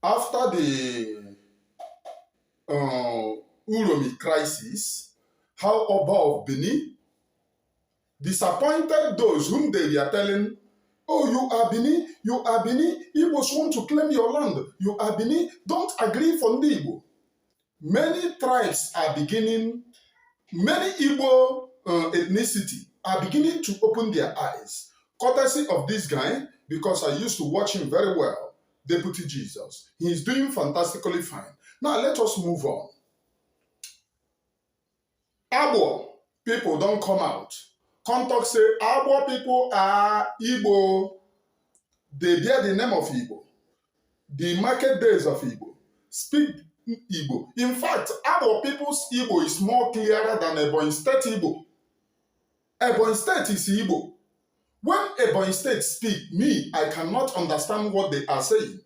After the Uromi crisis, how Oba of Benin disappointed those whom they were telling, oh, you are Benin, you are Benin, Igbos want to claim your land, you are Benin, don't agree for the Igbo. Many tribes are beginning, many Igbo ethnicity are beginning to open their eyes, courtesy of this guy, because I used to watch him very well, Deputy Jesus. He is doing fantastically fine. Now let us move on. Agbó people don't come out. Contact say Agbó people are Igbo. They bear the name of Igbo. The market days of Igbo. Speak Igbo. In fact, Agbó people's Igbo is more clearer than Ebonyi State Igbo. Ebonyi State is Igbo. When Ebonyi State speak, me, I cannot understand what they are saying.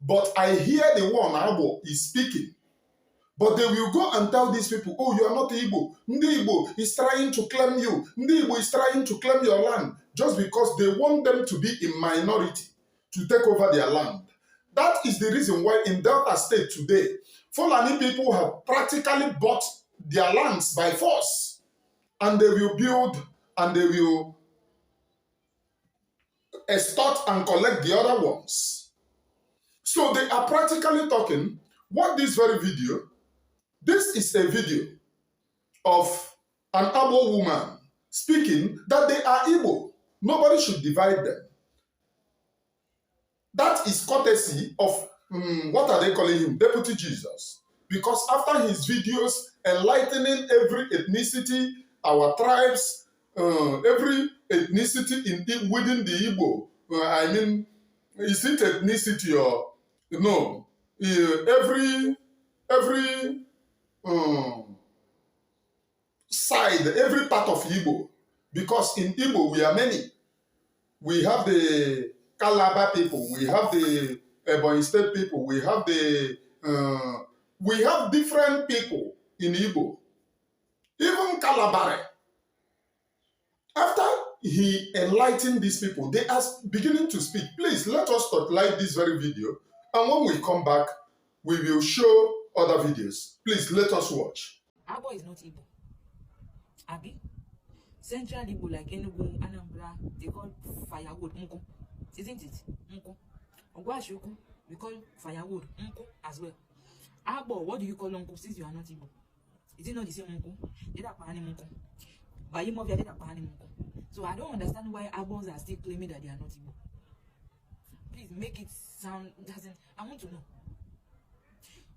But I hear the one Agbó is speaking. But they will go and tell these people, oh, you are not Igbo. Ndi Igbo is trying to claim you. Ndi Igbo is trying to claim your land. Just because they want them to be in minority, to take over their land. That is the reason why in Delta State today, Fulani people have practically bought their lands by force. And they will build and they will extort and collect the other ones. So they are practically talking, what this very video, this is a video of an Agbó woman speaking that they are Igbo. Nobody should divide them. That is courtesy of, what are they calling him? Deputy Jesus. Because after his videos enlightening every ethnicity, our tribes, every ethnicity within the Igbo, I mean, is it ethnicity or no? Every side, every part of Igbo, because in Igbo we are many. We have the Calabar people, we have the Ebonyi State people, we have different people in Igbo. Even Calabar. After he enlightened these people, they are beginning to speak. Please let us spotlight this very video, and when we come back, we will show other videos. Please let us watch. Agbó is not Igbo. Abi? Central Igbo like Enugu, Anambra, they call firewood Nko. Isn't it? Nko. Ogwashuku, we call firewood Nko as well. Agbó, what do you call Nko since you are not Igbo? Is it not the same Nko? So I don't understand why Agbós are still claiming that they are not Igbo. Please make it sound, doesn't, I want to know.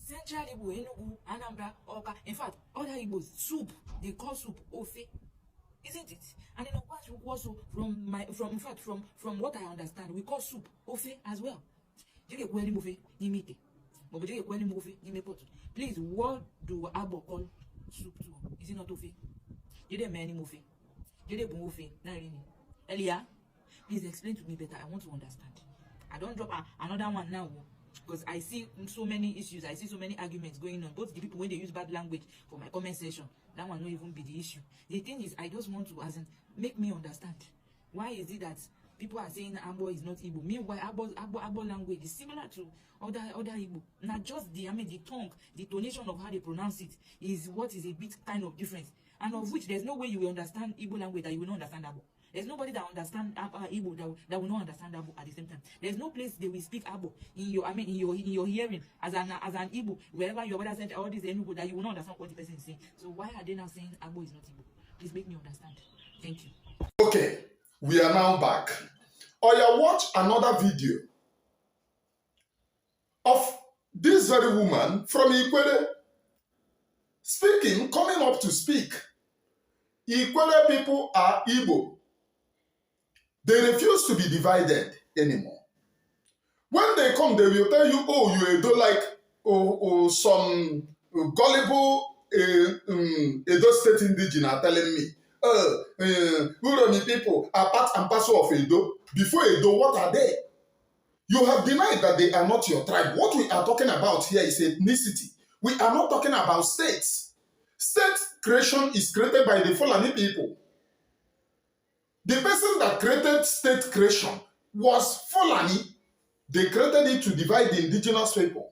Central Igbo, Enugu, Anambra, Oka, in fact, other Igbos, soup, they call soup Ofe, isn't it? And then also from what I understand, we call soup Ofe as well. Please, what do Agbó call soup to? Is it not Ofe? Elia, please explain to me better. I want to understand. I don't drop another one now. Because I see so many issues, I see so many arguments going on. Both the people when they use bad language for my comment section, that one not even be the issue. The thing is, I just want to make me understand. Why is it that people are saying Agbó is not Igbo? Meanwhile, Agbó language is similar to other Igbo. Not just the tongue, the tonation of how they pronounce it is what is a bit kind of difference. And of which there's no way you will understand Igbo language that you will not understand Agbó. There's nobody that understands Igbo that will not understand Agbó at the same time. There's no place they will speak Agbó in your hearing as an Igbo, wherever your brother said all this Enugu that you will not understand what the person is saying. So why are they now saying Agbó is not Igbo? Please make me understand. Thank you. Okay, we are now back. Oya, watch another video of this very woman from Ikwere speaking, coming up to speak. Ikwere people are Igbo. They refuse to be divided anymore. When they come, they will tell you, oh, you don't like some gullible Edo State indigenous are telling me, Uromi people are part and parcel of Edo. Before Edo, what are they? You have denied that they are not your tribe. What we are talking about here is ethnicity. We are not talking about states. State creation is created by the Fulani people. The person that created state creation was Fulani. They created it to divide the indigenous people.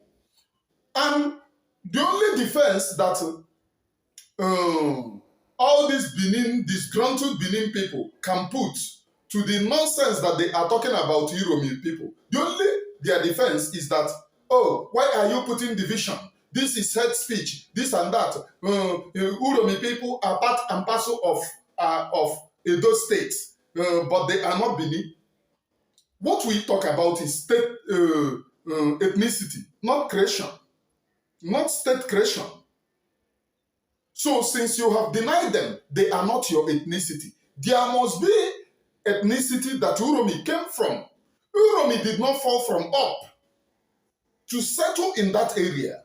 And the only defense that all these disgruntled Benin people can put to the nonsense that they are talking about Uromi people, the only their defense is that, oh, why are you putting division? This is hate speech, this and that. Uromi people are part and parcel of Edo State, but they are not Benin. What we talk about is state ethnicity, not creation, not state creation. So since you have denied them, they are not your ethnicity. There must be ethnicity that Uromi came from. Uromi did not fall from up to settle in that area.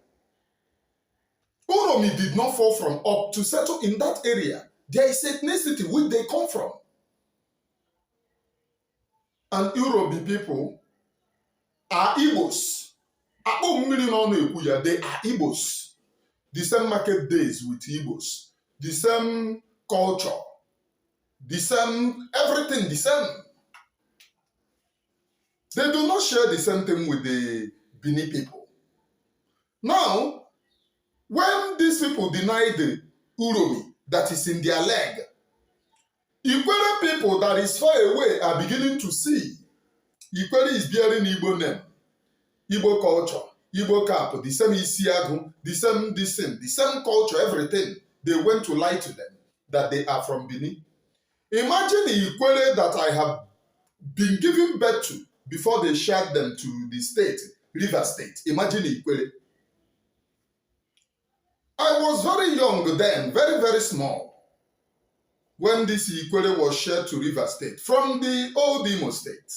Uromi did not fall from up to settle in that area. There is ethnicity which they come from. And Uromi people are Igbos. They are Igbos. The same market days with Igbos. The same culture. The same, everything the same. They do not share the same thing with the Bini people. Now, when these people deny the Uromi that is in their leg, Ikwere people that is far away are beginning to see. Ikwere is bearing Igbo name, Igbo culture, Igbo cap, the same Isiagu, the same this thing, the same culture, everything. They went to lie to them that they are from Benin. Imagine the Ikwere that I have been given birth to before they shared them to the state, River State. Imagine the Ikwere. I was very young then, very, very small, when this Ikwere was shared to River State from the old Imo State.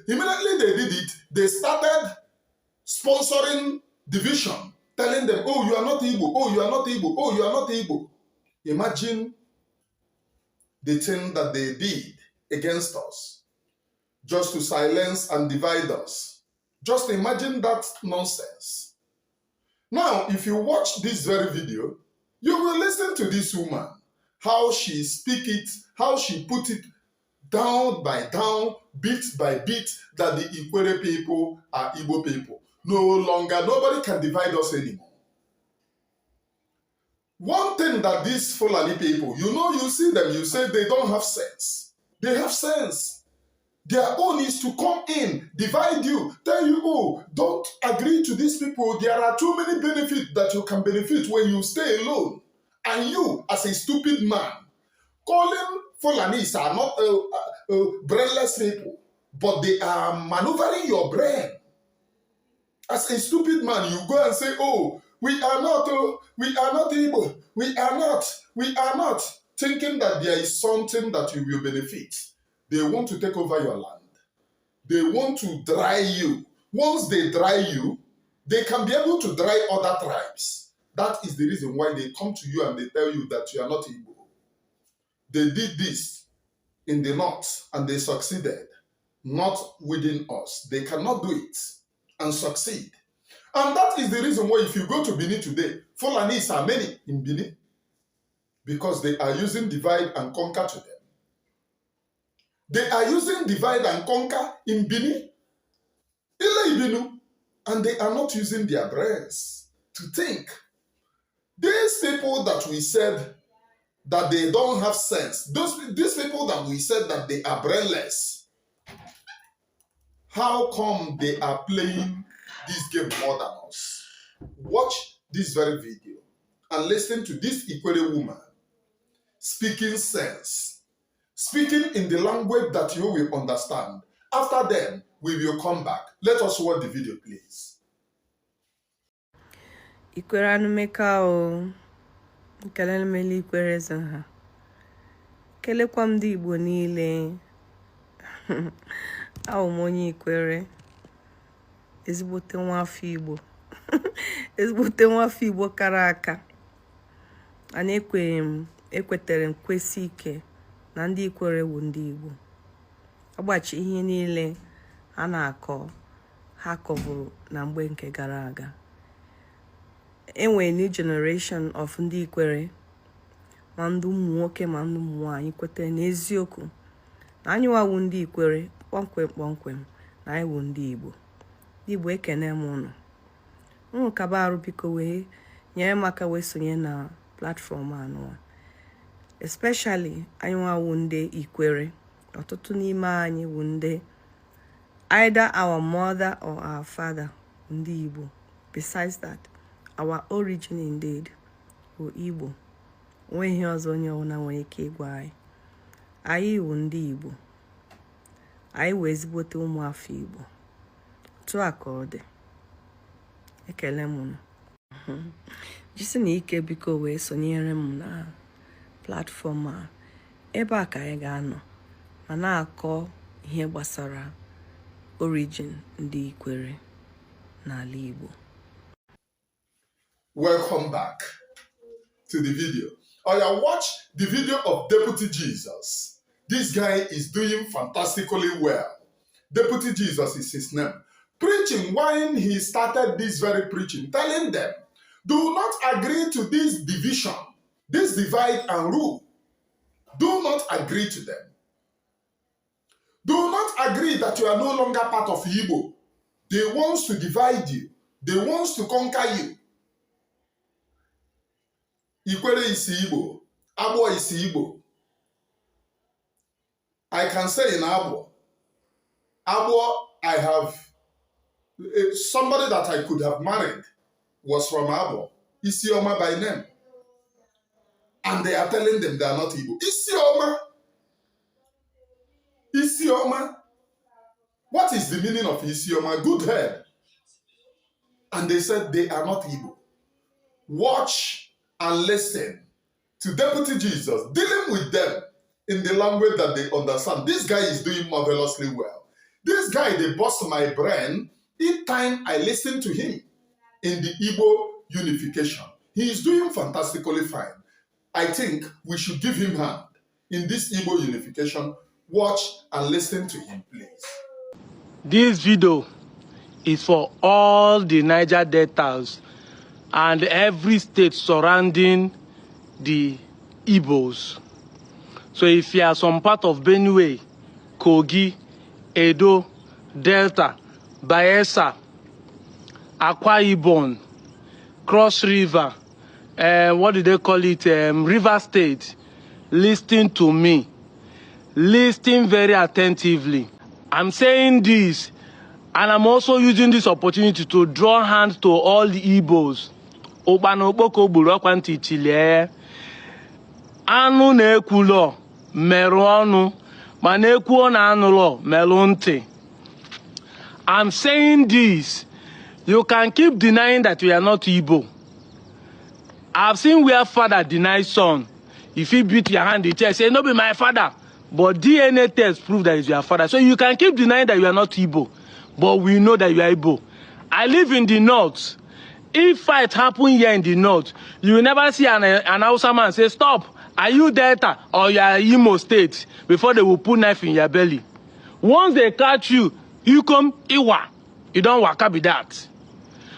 Immediately they did it, they started sponsoring division, telling them, oh, you are not Igbo, oh, you are not Igbo, oh, you are not Igbo. Imagine the thing that they did against us, just to silence and divide us. Just imagine that nonsense. Now, if you watch this very video, you will listen to this woman, how she speak it, how she put it down by down, bit by bit, that the Ikwere people are Igbo people. No longer, nobody can divide us anymore. One thing that these Fulani people, you see them, you say they don't have sense. They have sense. Their own is to come in, divide you, tell you, oh, don't agree to these people. There are too many benefits that you can benefit when you stay alone. And you, as a stupid man, calling Fulanis are not brainless people, but they are maneuvering your brain. As a stupid man, you go and say, oh, we are not Igbo, we are not, thinking that there is something that you will benefit. They want to take over your land. They want to dry you. Once they dry you, they can be able to dry other tribes. That is the reason why they come to you and they tell you that you are not Igbo. They did this in the north and they succeeded. Not within us. They cannot do it and succeed. And that is the reason why if you go to Benin today, Fulanis are many in Benin because they are using divide and conquer to them. They are using divide and conquer in Benin, and they are not using their brains to think. These people that we said that they don't have sense, these people that we said that they are brainless, how come they are playing this game more than us? Watch this very video and listen to this Ikwere woman speaking sense, speaking in the language that you will understand. After then, we will come back. Let us watch the video, please. Ikwere anumeka o, kelele mele Ikwere zaha. Kelekwa ndị Igbo niile. Awụ m onye Ikwere. Ezigbote nwafọ Igbo. Ezigbote nwafọ Igbo kara aka. Ana ekwetere m kwesị ike na ndị Ikwere bụ ndị Igbo. Agbachi ihe niile a na-akọ ha kọbụrụ na mgbe nke gara aga. Enwe new generation of ndị Ikwere, ma ndị ụmụ nwoke ma ndị ụmụ nwaanyị kwetere n'eziokwu na anyị wawu ndị Ikwere kpọmkwem na anyị wụ ndị Igbo. Ndị Igbo ekene m ụnụ. Ụnụ kaba arụ biko wee nyere m aka wee sonye na platform anụwa. Especially anyị nwa wụ ndị Ikwere. Ọtụtụ n'ime anyị wụ ndị either our mother or our father ndị Igbo. Besides that, our origin indeed wụ Igbo. Onweghị ọzọ onye ọbụla nwere ike ịgwa anyị. Anyị wụ ndị Igbo. Anyị wụ ezigbote ụmụafọ Igbo. Otu a ka ọ dị. Ekele m unu. Jisi na ike biko wee sonyere m na platform a. Ebe a ka anyị ga-anọ ma na-akọ ihe gbasara origin ndị Ikwere n'ala Igbo. Welcome back to the video. Oh, watch the video of Deputy Jesus. This guy is doing fantastically well. Deputy Jesus is his name. Preaching when he started this very preaching, telling them, do not agree to this division, this divide and rule. Do not agree to them. Do not agree that you are no longer part of Igbo. They want to divide you. They want to conquer you. Ikwere is Igbo. Agbó is Igbo. I can say in Agbó, I have somebody that I could have married was from Agbó, Isioma by name. And they are telling them they are not Igbo. Isioma. What is the meaning of Isioma? Good head. And they said they are not Igbo. Watch and listen to Deputy Jesus dealing with them in the language that they understand. This guy is doing marvelously well. This guy, they bust my brain each time I listen to him in the Igbo unification. He is doing fantastically fine. I think we should give him hand in this Igbo unification. Watch and listen to him, please. This video is for all the Niger Deltas and every state surrounding the Igbos. So if you are some part of Benue, Kogi, Edo, Delta, Bayelsa, Akwa Ibom, Cross River, what do they call it, River State, listen to me. Listen very attentively. I'm saying this, and I'm also using this opportunity to draw hands to all the Igbos. Obanoboko burokwanti chile. Anu nekulo meruonu, manekuo na anulo melunti. I'm saying this. You can keep denying that we are not Igbo. I've seen where father denies son. If he beat your hand, the chest say, no be my father. But DNA tests prove that it's your father. So you can keep denying that you are not Igbo. But we know that you are Igbo. I live in the north. If fight happen here in the north, you will never see an Hausa man say, stop. Are you Delta or you are Imo State? Before they will put knife in your belly. Once they catch you, you come Iwa. You don't waka be that.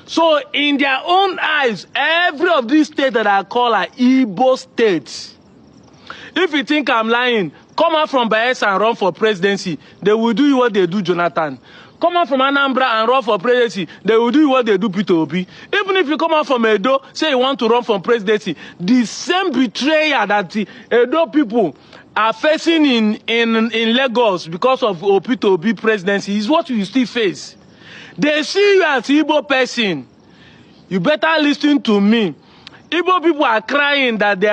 So in their own eyes, every of these states that I call are Igbo states. If you think I'm lying, come out from Bayelsa and run for presidency. They will do what they do Jonathan. Come out from Anambra and run for presidency. They will do what they do Peter Obi. Even if you come out from Edo, say you want to run for presidency, the same betrayal that the Edo people are facing in Lagos because of Peter Obi presidency is what you still face. They see you as Igbo person. You better listen to me. Igbo people are crying that they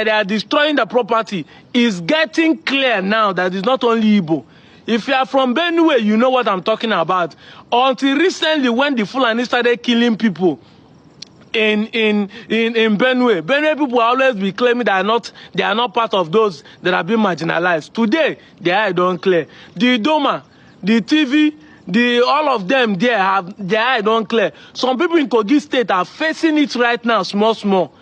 are destroying the property. It's getting clear now that it's not only Igbo. If you are from Benue, you know what I'm talking about. Until recently, when the Fulani started killing people in Benue, people always be claiming they are not part of those that have been marginalized. Today, their eye don't clear. The Doma, the TV, all of them there have their eye don't clear. Some people in Kogi State are facing it right now, small.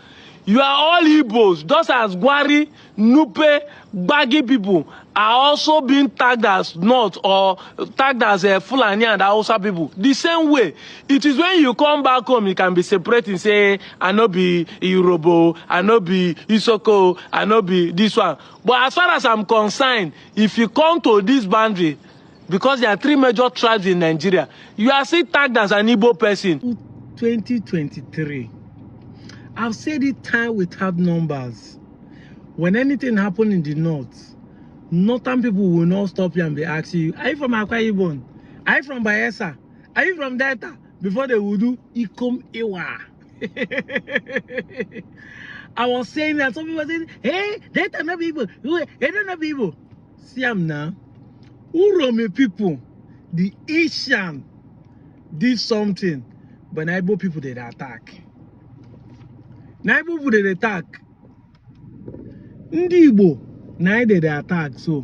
You are all Igbos. Just as Gwari, Nupe, Gbagi people are also being tagged as North or tagged as Fulani and Hausa people. The same way, it is when you come back home, you can be separating, say, I no be Urobo, I no be Isoko, I no be this one. But as far as I'm concerned, if you come to this boundary, because there are 3 major tribes in Nigeria, you are still tagged as an Igbo person. 2023. I've said it time without numbers. When anything happens in the north, northern people will not stop you and be asking you, are you from Akwa Ibom? Are you from Bayelsa? Are you from Delta? Before they will do Ikom Iwa. I was saying that some people were saying, hey, Delta not people. They don't know people. See them now. Uromi people, the Asian did something, but Igbo people did attack. Igbo people did attack. Ndi Igbo, now they attack. So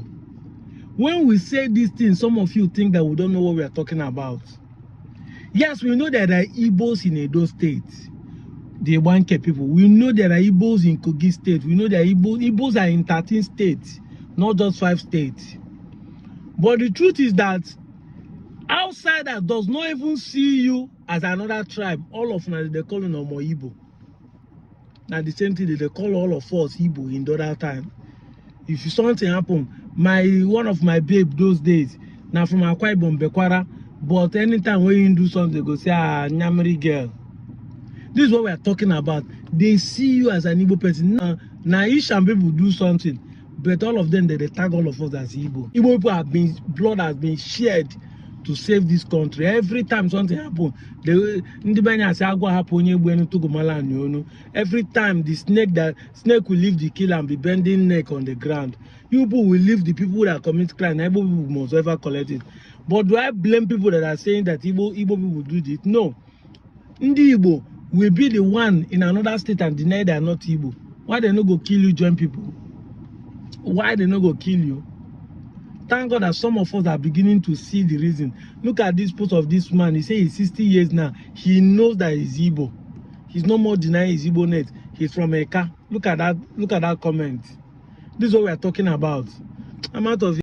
when we say these things, some of you think that we don't know what we are talking about. Yes, we know that there are Igbos in Edo State, the Wanke people. We know there are Igbos in Kogi State. We know there are Igbos are in 13 states, not just 5 states. But the truth is that outsider does not even see you as another tribe. All of them, they call them Igbo. Now the same thing, they call all of us Igbo in the other time. If something happen, one of my babe those days, now from Akwa Ibom Bekwara, but anytime when you do something, they go say, ah, Nyamiri girl. This is what we are talking about. They see you as an Igbo person. Now Ishan people do something, but all of them, they tag all of us as Igbo. Igbo people blood has been shed to save this country. Every time something happens, every time the snake will leave the kill and be bending neck on the ground. You people will leave the people that commit crime. Igbo people must ever collect it. But do I blame people that are saying that Igbo people will do this? No. Ndi Igbo will be the one in another state and deny they are not Igbo. Why they not go kill you, join people? Why they not go kill you? Thank God that some of us are beginning to see the reason. Look at this post of this man. He says he's 60 years now. He knows that he's Igbo. He's no more denying his Igbo-ness. He's from Eka. Look at that comment. This is what we are talking about. I'm out of